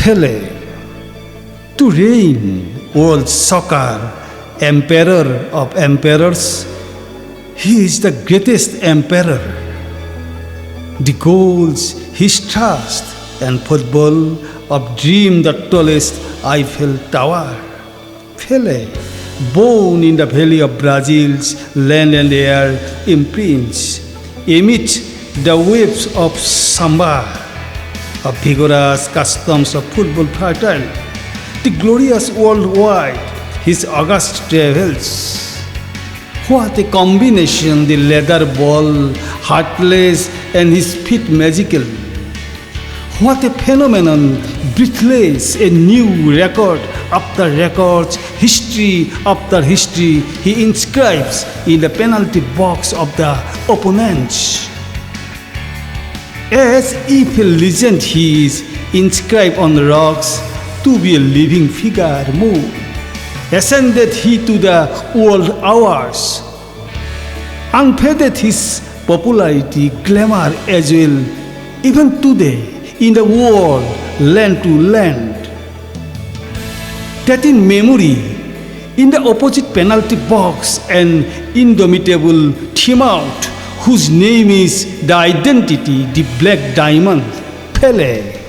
Pele, to reign world soccer, emperor of emperors, he is the greatest emperor. The goals, his trust, and football of dream the tallest Eiffel Tower. Pele, born in the valley of Brazil's land and air imprints, amid the waves of samba, of vigorous customs of football fertile, the glorious worldwide, his august travels. What a combination, the leather ball, heartless, and his feet magical. What a phenomenon, breathless, a new record after records, history after history, he inscribes in the penalty box of the opponents. As if a legend he is inscribed on the rocks to be a living figure moved. Ascended he to the world hours. Unfaded his popularity, glamour as well, even today in the world, land to land. That in memory, in the opposite penalty box, an indomitable team out, whose name is the identity, the black diamond, Pele.